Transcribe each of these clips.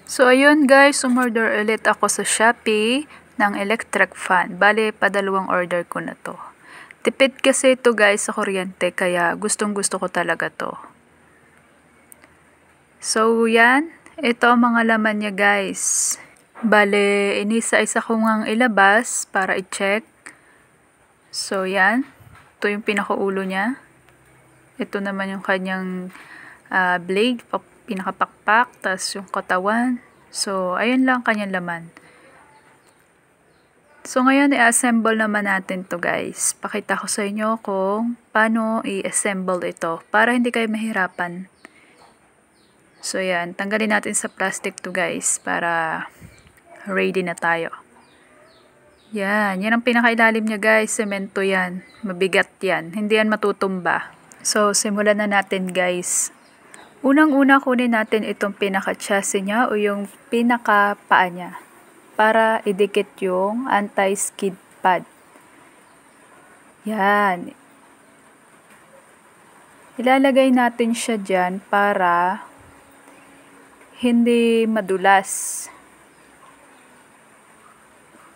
So ayun guys, umorder ulit ako sa Shopee ng electric fan. Bale, padalawang order ko na to. Tipid kasi ito guys sa kuryente, kaya gustong gusto ko talaga to. So yan, ito ang mga laman niya guys. Bale, inisa-isa ko ngang ilabas para i-check. So yan, ito yung pinakaulo niya. Ito naman yung kanyang blade, pinakapakpak, tas yung katawan. So, ayun lang kanyang laman. So, ngayon i-assemble naman natin to guys. Pakita ko sa inyo kung paano i-assemble ito para hindi kayo mahirapan. So, yan. Tanggalin natin sa plastic to guys para ready na tayo. Yan. Yan ang pinakailalim niya guys. Semento yan. Mabigat yan. Hindi yan matutumba. So, simulan na natin guys. Unang-una kunin natin itong pinaka-chassis niya o yung pinaka-paa niya para idikit yung anti-skid pad. Yan. Ilalagay natin siya dyan para hindi madulas.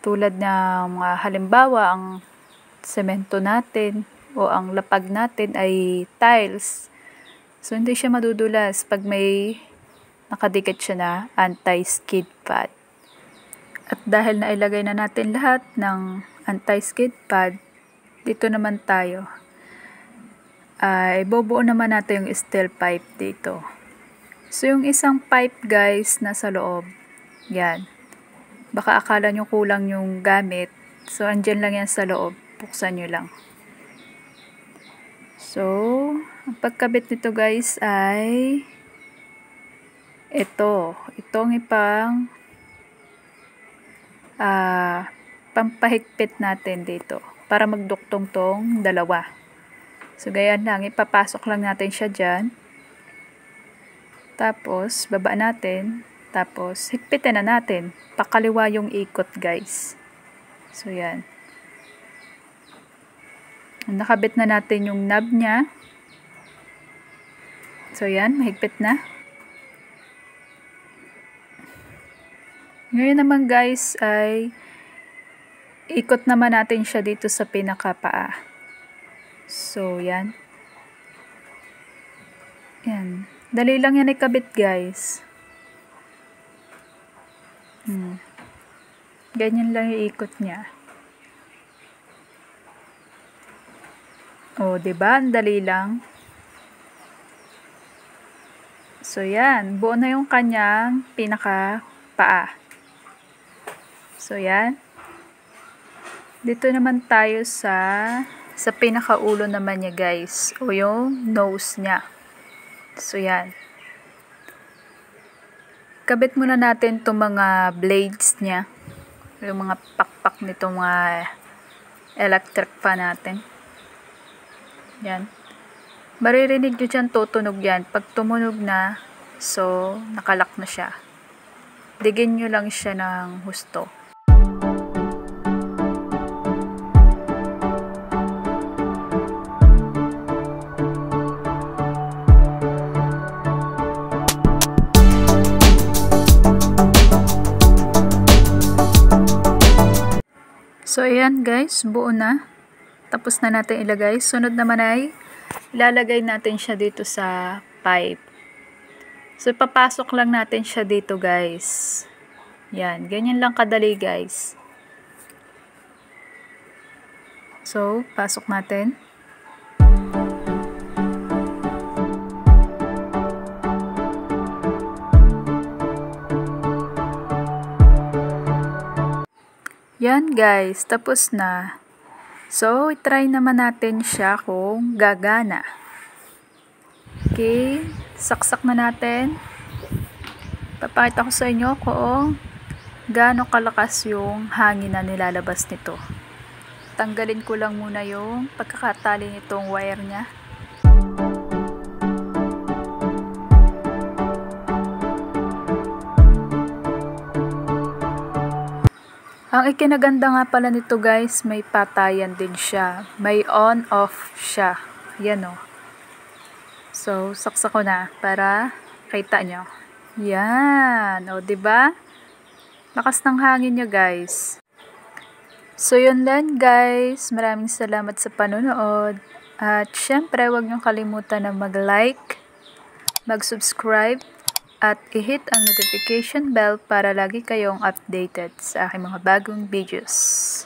Tulad ng halimbawa ang semento natin o ang lapag natin ay tiles. So, hindi siya madudulas pag may nakadikit siya na anti-skid pad. At dahil nailagay na natin lahat ng anti-skid pad, dito naman tayo. Bubuo naman natin yung steel pipe dito. So, yung isang pipe guys, nasa loob. Yan. Baka akala nyo kulang yung gamit. So, andyan lang yan sa loob. Buksan nyo lang. So, ang pagkabit nito guys ay ito. Itong ipang pampahigpit natin dito para magduktong tong dalawa. So, ganyan lang. Ipapasok lang natin siya dyan. Tapos, baba natin. Tapos, higpitin na natin. Pakaliwa yung ikot guys. So, yan. Nakabit na natin yung knob niya. So, yan. Mahigpit na. Ngayon naman guys ay ikot naman natin siya dito sa pinakapaa. So, yan. Yan. Dali lang yan ikabit guys. Ganyan lang yung ikot niya. O, diba? Ang dali lang. So, yan. Buo na yung kanyang pinaka-paa. So, yan. Dito naman tayo sa pinaka-ulo naman niya, guys. O, yung nose niya. So, yan. Kabit muna natin itong mga blades niya. Yung mga pakpak nitong mga electric fan natin. Yan. Maririnig nyo dyan, tutunog yan. Pag tumunog na, so, nakalak na siya. Digin nyo lang siya ng husto. So, ayan guys, buo na. Tapos na natin ilagay. Sunod naman ay ilalagay natin siya dito sa pipe. So, ipapasok lang natin siya dito guys. Yan. Ganyan lang kadali guys. So, pasok natin. Yan guys. Tapos na. So, try naman natin siya kung gagana. Okay, saksak na natin. Papakita ko sa inyo kung gaano kalakas yung hangin na nilalabas nito. Tanggalin ko lang muna yung pagkakatali nitong wire niya. Ang ikinaganda nga pala nito guys, may patayan din siya. May on-off siya. Yan o. So, saksak ko na para kita nyo. Yan. O, diba? Lakas ng hangin nyo, guys. So, yun lang, guys. Maraming salamat sa panonood. At, syempre, huwag nyo kalimutan na mag-like, mag-subscribe, at i-hit ang notification bell para lagi kayong updated sa aking mga bagong videos.